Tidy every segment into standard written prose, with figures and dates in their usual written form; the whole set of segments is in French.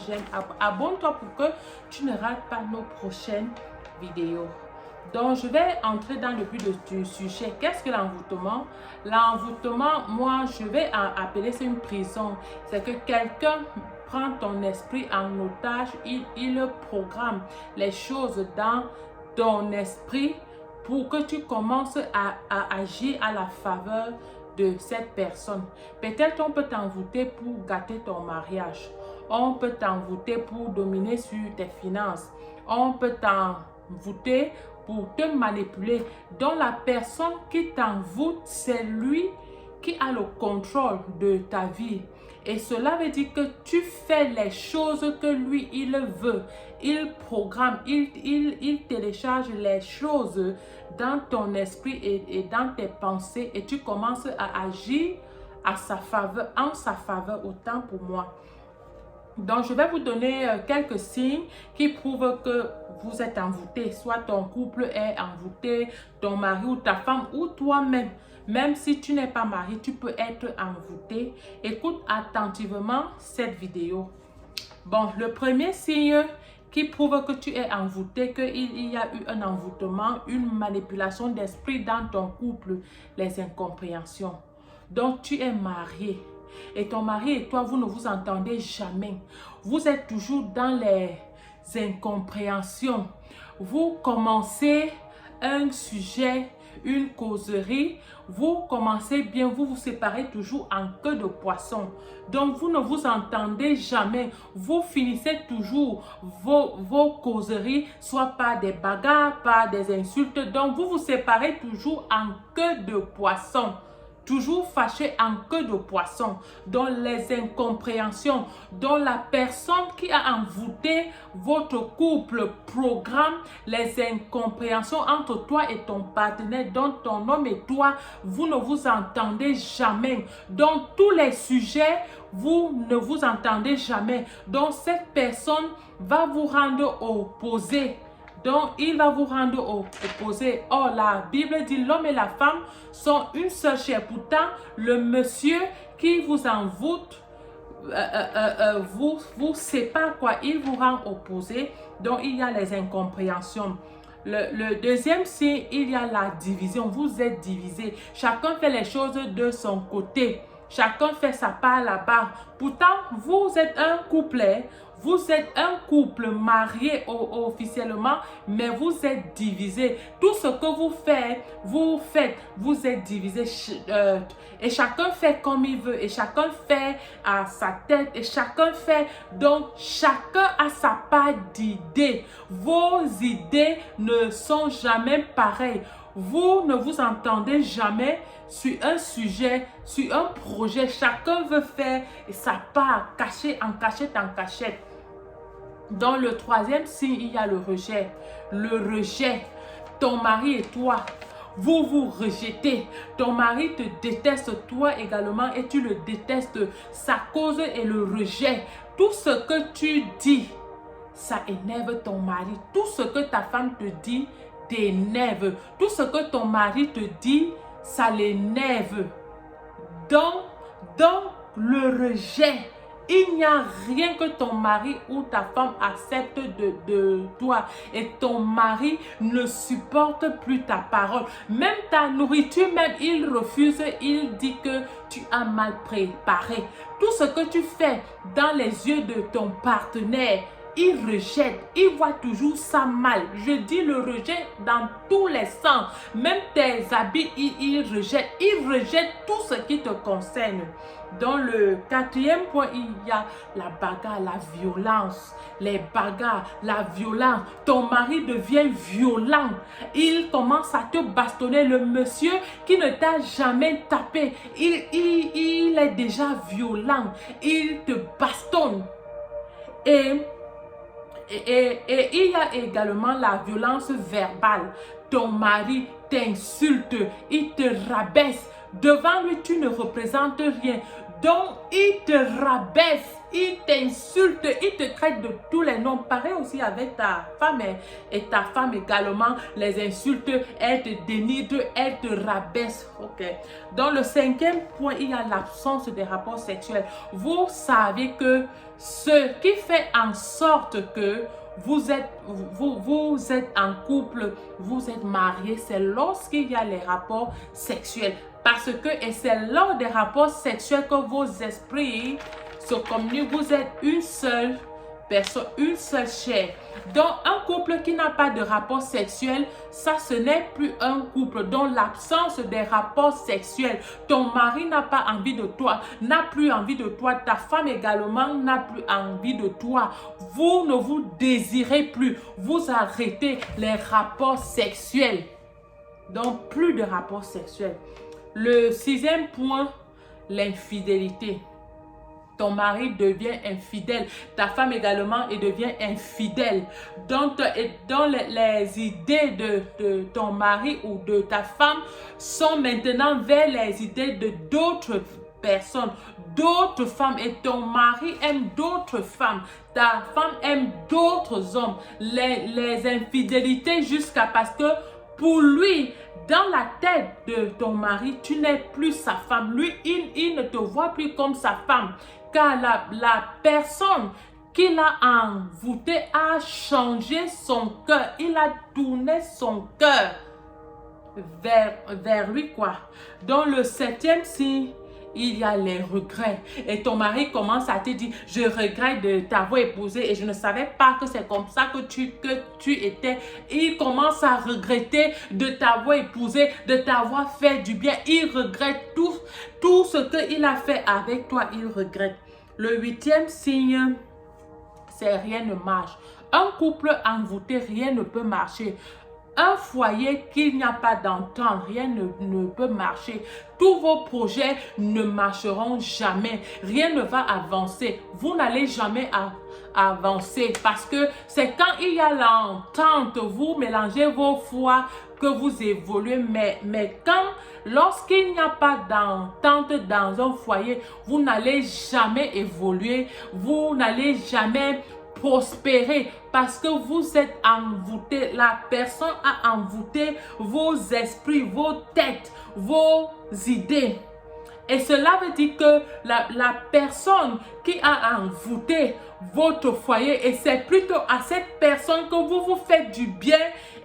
j'aime, abonne-toi pour que tu ne rates pas nos prochaines vidéos. Donc, je vais entrer dans le but du sujet. Qu'est-ce que l'envoûtement? L'envoûtement, moi, je vais appeler ça une prison. C'est que quelqu'un prend ton esprit en otage, il programme les choses dans ton esprit pour que tu commences à agir à la faveur de cette personne. Peut-être on peut t'envoûter pour gâter ton mariage. On peut t'envoûter pour dominer sur tes finances. On peut t'envoûter pour te manipuler. Donc la personne qui t'envoûte, c'est lui qui a le contrôle de ta vie. Et cela veut dire que tu fais les choses que lui, il veut. Il programme, il télécharge les choses dans ton esprit et dans tes pensées. Et tu commences à agir à sa faveur, en sa faveur, autant pour moi. Donc, je vais vous donner quelques signes qui prouvent que vous êtes envoûté. Soit ton couple est envoûté, ton mari ou ta femme ou toi-même. Même si tu n'es pas marié, tu peux être envoûté. Écoute attentivement cette vidéo. Bon, le premier signe qui prouve que tu es envoûté, qu'il y a eu un envoûtement, une manipulation d'esprit dans ton couple, les incompréhensions. Donc, tu es marié. Et ton mari et toi, vous ne vous entendez jamais. Vous êtes toujours dans les incompréhensions. Vous commencez un sujet, une causerie. Vous commencez bien, vous vous séparez toujours en queue de poisson. Donc, vous ne vous entendez jamais. Vous finissez toujours vos causeries, soit par des bagarres, par des insultes. Donc, vous vous séparez toujours en queue de poisson. Toujours fâché en queue de poisson, dans les incompréhensions, dont la personne qui a envoûté votre couple programme les incompréhensions entre toi et ton partenaire, dont ton homme et toi, vous ne vous entendez jamais. Dans tous les sujets, vous ne vous entendez jamais. Donc cette personne va vous rendre opposé. Donc, il va vous rendre opposé. Or, la Bible dit l'homme et la femme sont une seule chair. Pourtant, le monsieur qui vous envoûte, vous sépare quoi. Il vous rend opposé. Donc, il y a les incompréhensions. Le deuxième signe, il y a la division. Vous êtes divisés. Chacun fait les choses de son côté. Chacun fait sa part là-bas. Pourtant, vous êtes un couple. Vous êtes un couple marié officiellement, mais vous êtes divisés. Tout ce que vous faites, vous êtes divisés. Et chacun fait comme il veut. Et chacun fait à sa tête. Et chacun fait. Donc, chacun a sa part d'idées. Vos idées ne sont jamais pareilles. Vous ne vous entendez jamais sur un sujet, sur un projet. Chacun veut faire sa part, cachée en cachette en cachette. Dans le troisième signe, il y a le rejet. Le rejet. Ton mari et toi, vous vous rejetez. Ton mari te déteste, toi également, et tu le détestes. Sa cause est le rejet. Tout ce que tu dis, ça énerve ton mari. Tout ce que ta femme te dit, t'énerve. Tout ce que ton mari te dit, ça l'énerve. Donc, le rejet. Il n'y a rien que ton mari ou ta femme accepte de toi. Et ton mari ne supporte plus ta parole. Même ta nourriture, même il refuse. Il dit que tu as mal préparé. Tout ce que tu fais dans les yeux de ton partenaire, il rejette, il voit toujours ça mal. Je dis le rejet dans tous les sens. Même tes habits, il rejette tout ce qui te concerne. Dans le quatrième point, il y a la bagarre, la violence. Les bagarres, la violence. Ton mari devient violent. Il commence à te bastonner. Le monsieur qui ne t'a jamais tapé, il est déjà violent. Il te bastonne. Et il y a également la violence verbale. Ton mari t'insulte, il te rabaisse. Devant lui, tu ne représentes rien. Donc, il te rabaisse, il t'insulte, il te traite de tous les noms. Pareil aussi avec ta femme et ta femme également les insulte, elle te dénigre, elle te rabaisse. Ok. Dans le 5e point, il y a l'absence des rapports sexuels. Vous savez que ce qui fait en sorte que vous êtes en couple, vous êtes mariés, c'est lorsqu'il y a les rapports sexuels. Parce que, et c'est lors des rapports sexuels que vos esprits se communiquent. Vous êtes une seule personne, une seule chair. Donc, un couple qui n'a pas de rapport sexuel, ça, ce n'est plus un couple. Donc, l'absence des rapports sexuels, ton mari n'a pas envie de toi, n'a plus envie de toi, ta femme également n'a plus envie de toi. Vous ne vous désirez plus, vous arrêtez les rapports sexuels. Donc, plus de rapports sexuels. Le 6e point, l'infidélité. Ton mari devient infidèle, ta femme également et devient infidèle. Donc, dans les idées de ton mari ou de ta femme sont maintenant vers les idées de d'autres personnes, d'autres femmes, et ton mari aime d'autres femmes, ta femme aime d'autres hommes. Les infidélités jusqu'à parce que pour lui, dans la tête de ton mari, tu n'es plus sa femme. Lui, il ne te voit plus comme sa femme. Car la personne qu'il a envoûtée a changé son cœur. Il a tourné son cœur vers lui, quoi. Dans le 7e signe, il y a les regrets. Et ton mari commence à te dire, je regrette de t'avoir épousé et je ne savais pas que c'est comme ça que tu étais. Il commence à regretter de t'avoir épousé, de t'avoir fait du bien. Il regrette tout ce qu'il a fait avec toi, il regrette. Le 8e signe, c'est rien ne marche. Un couple envoûté, rien ne peut marcher. Un foyer qu'il n'y a pas d'entente, rien ne peut marcher. Tous vos projets ne marcheront jamais. Rien ne va avancer. Vous n'allez jamais avancer parce que c'est quand il y a l'entente, vous mélangez vos foi que vous évoluez. Mais lorsqu'il n'y a pas d'entente dans un foyer, vous n'allez jamais évoluer. Vous n'allez jamais prospérer parce que vous êtes envoûté. La personne a envoûté vos esprits, vos têtes, vos idées. Et cela veut dire que la personne qui a envoûté votre foyer, et c'est plutôt à cette personne que vous faites du bien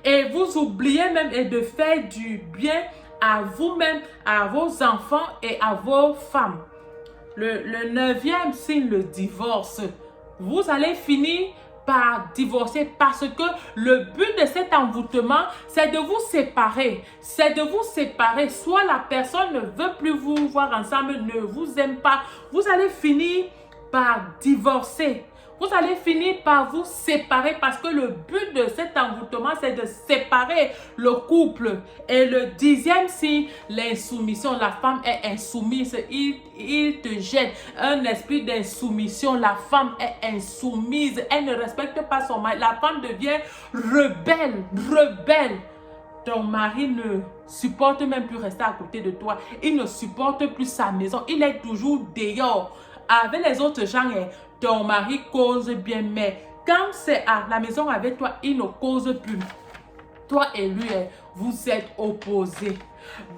et vous oubliez même de faire du bien à vous-même, à vos enfants et à vos femmes. Le 9e signe, le divorce. Vous allez finir par divorcer parce que le but de cet envoûtement, c'est de vous séparer. C'est de vous séparer. Soit la personne ne veut plus vous voir ensemble, ne vous aime pas. Vous allez finir par divorcer. Vous allez finir par vous séparer parce que le but de cet envoûtement, c'est de séparer le couple. Et le 10e signe, l'insoumission. La femme est insoumise. Il te jette un esprit d'insoumission. La femme est insoumise. Elle ne respecte pas son mari. La femme devient rebelle. Ton mari ne supporte même plus rester à côté de toi. Il ne supporte plus sa maison. Il est toujours dehors. Avec les autres gens, ton mari cause bien, mais quand c'est à la maison avec toi, il ne cause plus. Toi et lui, vous êtes opposés.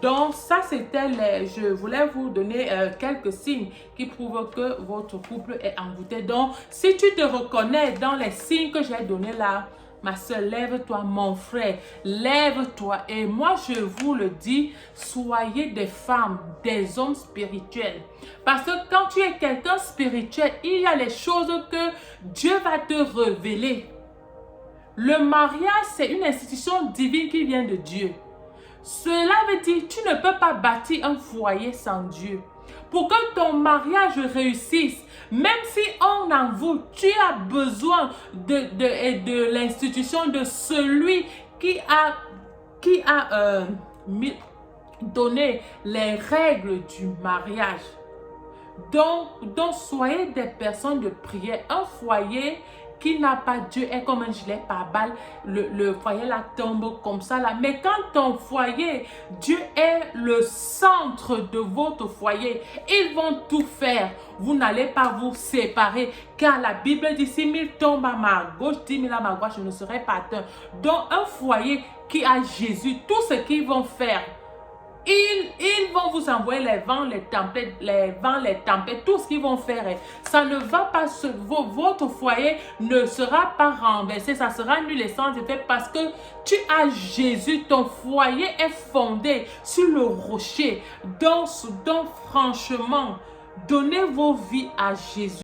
Donc, ça, c'était je voulais vous donner quelques signes qui prouvent que votre couple est envoûté. Donc, si tu te reconnais dans les signes que j'ai donnés là, ma soeur, lève-toi, mon frère, lève-toi. Et moi, je vous le dis, soyez des femmes, des hommes spirituels. Parce que quand tu es quelqu'un spirituel, il y a les choses que Dieu va te révéler. Le mariage, c'est une institution divine qui vient de Dieu. Cela veut dire que tu ne peux pas bâtir un foyer sans Dieu. Pour que ton mariage réussisse, même si on en vous, tu as besoin de l'institution de celui qui a donné les règles du mariage. Donc soyez des personnes de prière. Un foyer qui n'a pas Dieu est comme un gilet pare-balles. Le foyer là tombe comme ça là. Mais quand ton foyer, Dieu est le centre de votre foyer, ils vont tout faire. Vous n'allez pas vous séparer. Car la Bible dit, si 1000 tombent à ma gauche, 10 000 à ma droite, je ne serai pas atteint. Donc un foyer qui a Jésus, tout ce qu'ils vont faire, ils vont vous envoyer les vents, les tempêtes, tout ce qu'ils vont faire. Ça ne va pas, votre foyer ne sera pas renversé, ça sera nul et sans effet parce que tu as Jésus, ton foyer est fondé sur le rocher. Donc franchement, donnez vos vies à Jésus.